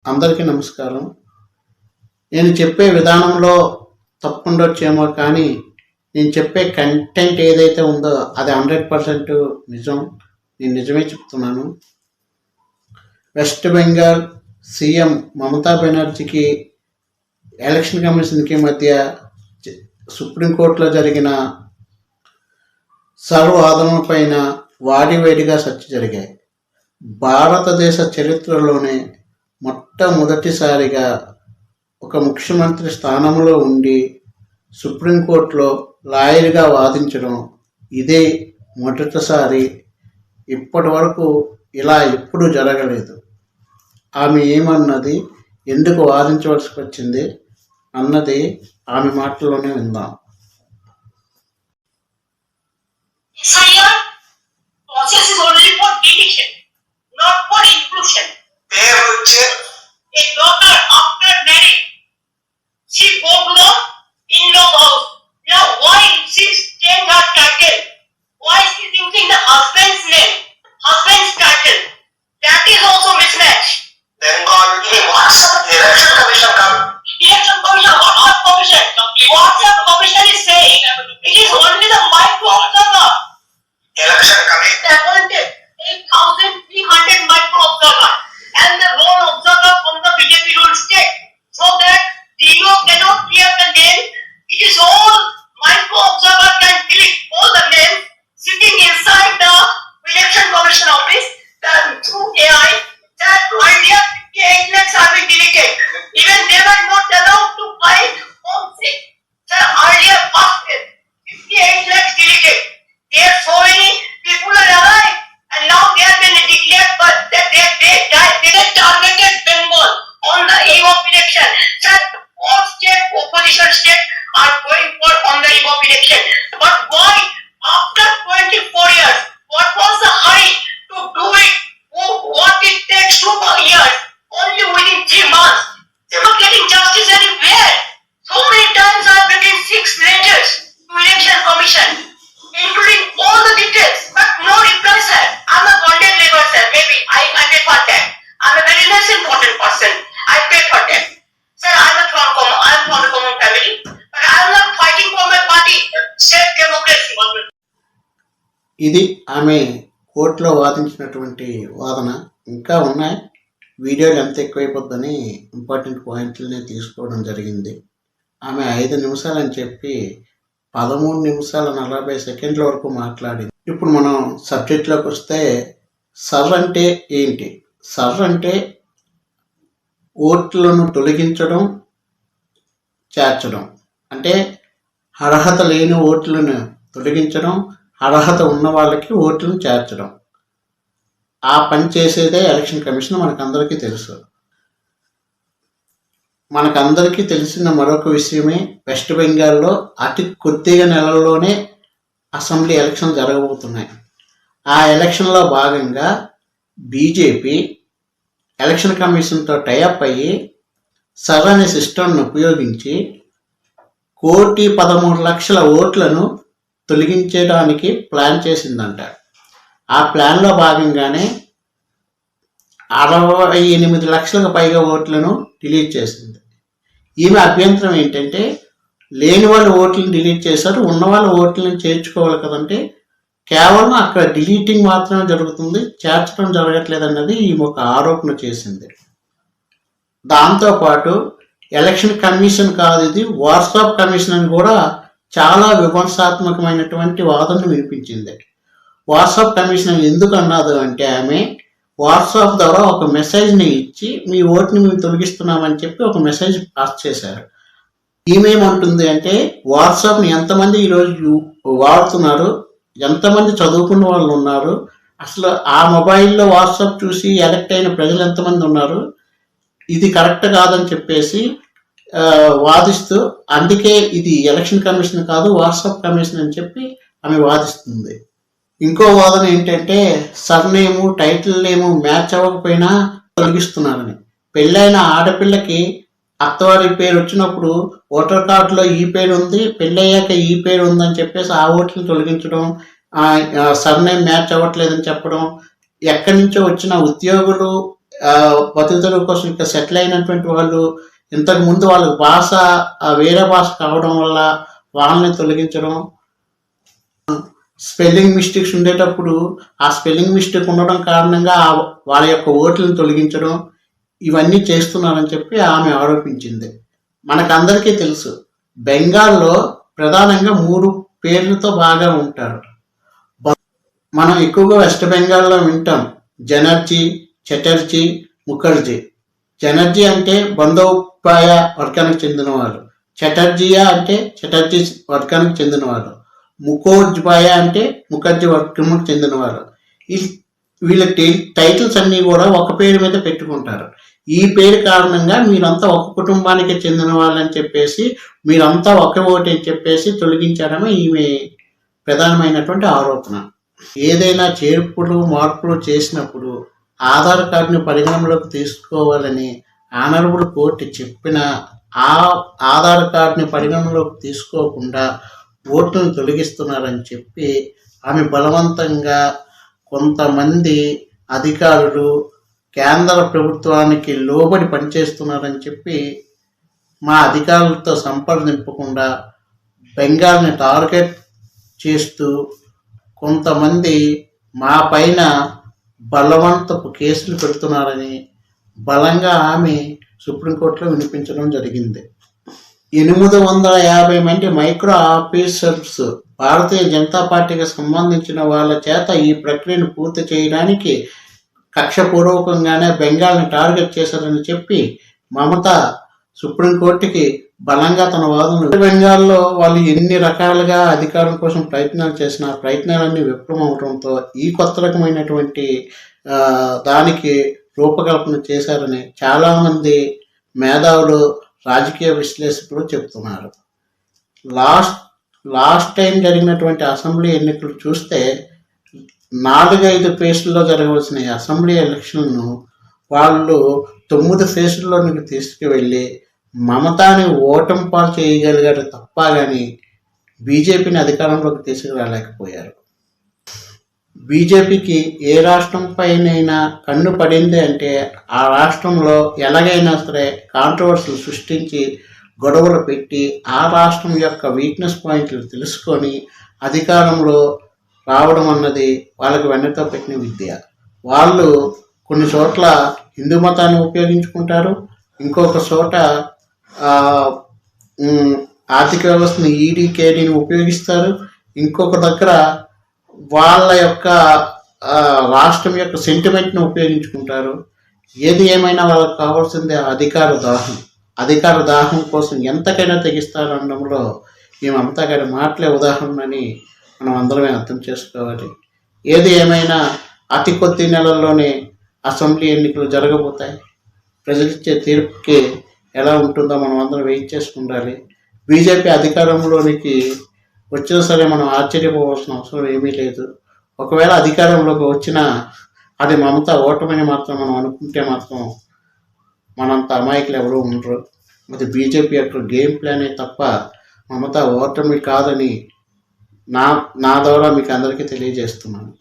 అందరికీ నమస్కారం. నేను చెప్పే విధానంలో తప్పుండొచ్చేమో కానీ నేను చెప్పే కంటెంట్ ఏదైతే ఉందో అది 100% నిజం. నేను నిజమే చెప్తున్నాను. వెస్ట్ బెంగాల్ సీఎం మమతా బెనర్జీకి ఎలక్షన్ కమిషన్కి మధ్య సుప్రీంకోర్టులో జరిగిన సర్వవాదనలపైన వాడివేడిగా చర్చ జరిగాయి. భారతదేశ చరిత్రలోనే మొట్టమొదటిసారిగా ఒక ముఖ్యమంత్రి స్థానంలో ఉండి సుప్రీంకోర్టులో లాయర్గా వాదించడం ఇదే మొదటిసారి. ఇప్పటి వరకు ఇలా ఎప్పుడూ జరగలేదు. ఆమె ఏమన్నది, ఎందుకు వాదించవలసి వచ్చింది అన్నది ఆమె మాటల్లోనే విందాం. Process is only for deletion, not for inclusion. A daughter after marriage, she go to the in-law house. Now why she change her title? Why she is using the husband's name, husband's title? That is also mismatch. Then God, what's the election commission come? Election commission, what commission? What the commission is saying? It is only the micro observer. Election commission Appointed 8,300 micro observer and the role observer from the BJP rule state, so that DO cannot clear the name. It is all micro observer can delete all the names sitting inside the election commission office. Then through AI, that idea 58 lakhs have been deleted. Even they were not allowed to file on 6. The earlier past 58 lakhs deleted. There are so many people are alive, and now they have been declared, but they targeted Bengal on the eve of election. That all state opposition states are going for on the eve of election. But why after 24 years? What was the hurry to do it? What it takes 2 years? Only within 3 months. They were getting justice anywhere. So many times I have written 6 letters to election commission, including all the details, but no reply, sir. I'm a bonded labor, sir. Maybe I pay for that. I'm a very less important person. I pay for that. Sir, I'm from a common family, but I'm not fighting for my party. State democracy. ఇది ఆమె కోర్టులో వాదించినటువంటి వాదన. ఇంకా ఉన్నాయి. వీడియోలు ఎంత ఎక్కువైపోద్దని important పాయింట్లని తీసుకోవడం జరిగింది. ఆమె 5 నిమిషాలని చెప్పి 13 నిమిషాల 40 సెకండ్ల వరకు మాట్లాడింది. ఇప్పుడు మనం సబ్జెక్ట్లోకి వస్తే, సర్ అంటే ఏంటి? సర్ అంటే ఓట్లను తొలగించడం, చేర్చడం. అంటే అర్హత లేని ఓట్లను తొలగించడం, అర్హత ఉన్న వాళ్ళకి ఓట్లను చేర్చడం. ఆ పని చేసేదే ఎలక్షన్ కమిషన్. మనకందరికీ తెలుసు. మనకందరికీ తెలిసిన మరొక విషయమే, వెస్ట్ బెంగాల్లో అతి కొద్దిగా నెలల్లోనే అసెంబ్లీ ఎలక్షన్ జరగబోతున్నాయి. ఆ ఎలక్షన్లో భాగంగా బీజేపీ ఎలక్షన్ కమిషన్తో టైఅప్ అయ్యి సర్ అనే సిస్టమ్ను ఉపయోగించి 1,13,00,000 ఓట్లను తొలగించడానికి ప్లాన్ చేసిందంట. ఆ ప్లాన్లో భాగంగానే 68 లక్షలకు పైగా ఓట్లను డిలీట్ చేసింది. ఈమె అభ్యంతరం ఏంటంటే, లేని వాళ్ళ ఓట్లను డిలీట్ చేశారు, ఉన్న వాళ్ళ ఓట్లను చేర్చుకోవాలి కదంటే కేవలం అక్కడ డిలీటింగ్ మాత్రమే జరుగుతుంది, చేర్చడం జరగట్లేదు అన్నది ఈమె ఒక ఆరోపణ చేసింది. దాంతోపాటు ఎలక్షన్ కమిషన్ కాదు ఇది, వాట్సాప్ కమిషన్ అని కూడా చాలా విమర్శాత్మకమైనటువంటి వాదనను వినిపించింది. వాట్సాప్ కమిషన్ ఎందుకు అన్నది అంటే, ఆమె వాట్సాప్ ద్వారా ఒక మెసేజ్ని ఇచ్చి మీ ఓట్ని మేము తొలగిస్తున్నామని చెప్పి ఒక మెసేజ్ పాస్ చేశారు. ఈమెమంటుంది అంటే, వాట్సాప్ని ఎంతమంది ఈరోజు వాడుతున్నారు, ఎంతమంది చదువుకున్న వాళ్ళు ఉన్నారు, అసలు ఆ మొబైల్లో వాట్సాప్ చూసి ఎలక్ట్ అయిన ప్రజలు ఎంతమంది ఉన్నారు, ఇది కరెక్ట్ కాదని చెప్పేసి వాదిస్తూ, అందుకే ఇది ఎలక్షన్ కమిషన్ కాదు వాట్సాప్ కమిషన్ అని చెప్పి ఆమె వాదిస్తుంది. ఇంకో వాదన ఏంటంటే, సర్నేము టైటిల్ నేము మ్యాచ్ అవ్వకపోయినా తొలగిస్తున్నారని. పెళ్ళైన ఆడపిల్లకి అత్తవారి పేరు వచ్చినప్పుడు ఓటర్ కార్డులో ఈ పేరు ఉంది, పెళ్ళయ్యాక ఈ పేరు ఉందని చెప్పేసి ఆ ఓట్లను తొలగించడం, సర్నేమ్ మ్యాచ్ అవ్వట్లేదని చెప్పడం, ఎక్కడి నుంచో వచ్చిన ఉద్యోగులు బతుకుదెరువు కోసం ఇక్కడ సెటిల్ అయినటువంటి వాళ్ళు ఇంతకు ముందు వాళ్ళకి భాష వేరే భాష కావడం వల్ల వాళ్ళని తొలగించడం, స్పెల్లింగ్ మిస్టేక్స్ ఉండేటప్పుడు ఆ స్పెల్లింగ్ మిస్టేక్ ఉండడం కారణంగా వాళ్ళ యొక్క ఓట్లను తొలగించడం, ఇవన్నీ చేస్తున్నారని చెప్పి ఆమె ఆరోపించింది. మనకందరికీ తెలుసు, బెంగాల్లో ప్రధానంగా 3 పేర్లతో బాగా ఉంటారు. మనం ఎక్కువగా వెస్ట్ బెంగాల్లో వింటాం జనర్జీ, చటర్జీ, ముఖర్జీ. జనర్జీ అంటే బందోపాయ వర్గానికి చెందినవారు, చటర్జీయా అంటే చటర్జీ వర్గానికి చెందినవారు, ముఖోజ్బాయ అంటే ముఖర్జీ వర్గానికి చెందినవారు. వీళ్ళ టైటిల్స్ అన్నీ కూడా ఒక పేరు మీద పెట్టుకుంటారు. ఈ పేరు కారణంగా మీరంతా ఒక కుటుంబానికి చెందిన వాళ్ళని చెప్పేసి, మీరంతా ఒక ఓటు అని చెప్పేసి తొలగించడమే ఈమె ప్రధానమైనటువంటి ఆరోపణ. ఏదైనా చేర్పులు మార్పులు చేసినప్పుడు ఆధార్ కార్డుని పరిగణనలోకి తీసుకోవాలని ఆనరబుల్ కోర్టు చెప్పిన ఆ ఆధార్ కార్డుని పరిగణనలోకి తీసుకోకుండా ఓటును తొలగిస్తున్నారని చెప్పి ఆమె బలవంతంగా కొంతమంది అధికారులు కేంద్ర ప్రభుత్వానికి లోబడి పనిచేస్తున్నారని చెప్పి మా అధికారులతో సంప్రదింపకుండా బెంగాల్ని టార్గెట్ చేస్తూ కొంతమంది మా పైన బలవంతపు కేసులు పెడుతున్నారని బలంగా ఆమె సుప్రీంకోర్టులో వినిపించడం జరిగింది. 850 మంది మైక్రో ఆఫీసర్స్ భారతీయ జనతా పార్టీకి సంబంధించిన వాళ్ళ చేత ఈ ప్రక్రియను పూర్తి చేయడానికి కక్షపూర్వకంగానే బెంగాల్ని టార్గెట్ చేశారని చెప్పి మమత సుప్రీంకోర్టుకి బలంగా తన వాదనలు. బెంగాల్లో వాళ్ళు ఎన్ని రకాలుగా అధికారం కోసం ప్రయత్నాలు చేసిన ప్రయత్నాలన్నీ విఫలం అవడంతో ఈ కొత్త రకమైనటువంటి దానికి రూపకల్పన చేశారని చాలామంది మేధావులు, రాజకీయ విశ్లేషకులు చెప్తున్నారు. లాస్ట్ టైం జరిగినటువంటి అసెంబ్లీ ఎన్నికలు చూస్తే 4-5 ఫేజ్ల్లో జరగవలసిన అసెంబ్లీ ఎలక్షన్ను వాళ్ళు 9 ఫేజ్ల్లోనికి తీసుకువెళ్ళి మమతాని ఓటమి పాలు చేయగలిగారు తప్ప కానీ బీజేపీని అధికారంలోకి తీసుకురాలేకపోయారు. బీజేపీకి ఏ రాష్ట్రం పైనైనా కన్ను పడింది అంటే ఆ రాష్ట్రంలో ఎలాగైనా సరే కాంట్రవర్సీలు సృష్టించి గొడవలు పెట్టి ఆ రాష్ట్రం యొక్క వీక్నెస్ పాయింట్లు తెలుసుకొని అధికారంలో రావడం అన్నది వాళ్ళకి వెన్నతో పెట్టిన విద్య. వాళ్ళు కొన్ని చోట్ల హిందూ మతాన్ని ఉపయోగించుకుంటారు, ఇంకొక చోట ఆర్థిక వ్యవస్థను ఈడీకేడీని ఉపయోగిస్తారు, ఇంకొక దగ్గర వాళ్ళ యొక్క రాష్ట్రం యొక్క సెంటిమెంట్ని ఉపయోగించుకుంటారు. ఏది ఏమైనా వాళ్ళకి కావాల్సిందే అధికార దాహం కోసం ఎంతకైనా తెగిస్తారు అనడంలో ఈ మమతా గారి మాటలే ఉదాహరణని మనం అందరమే అర్థం చేసుకోవాలి. ఏది ఏమైనా అతి కొద్ది నెలల్లోనే అసెంబ్లీ ఎన్నికలు జరగబోతాయి. ప్రజలిచ్చే తీర్పుకి ఎలా ఉంటుందో మనం అందరం వెయిట్ చేసుకుండాలి. బీజేపీ అధికారంలోనికి వచ్చినా సరే మనం ఆశ్చర్యపోవాల్సిన అవసరం ఏమీ లేదు. ఒకవేళ అధికారంలోకి వచ్చినా అది మమతా ఓటమిని మాత్రం మనం అనుకుంటే మాత్రం మనంత అమాయకులు ఎవరూ ఉండరు. అది బీజేపీ యొక్క గేమ్ ప్లానే తప్ప మమతా ఓటమి కాదని నా ద్వారా మీకు అందరికీ తెలియజేస్తున్నాను.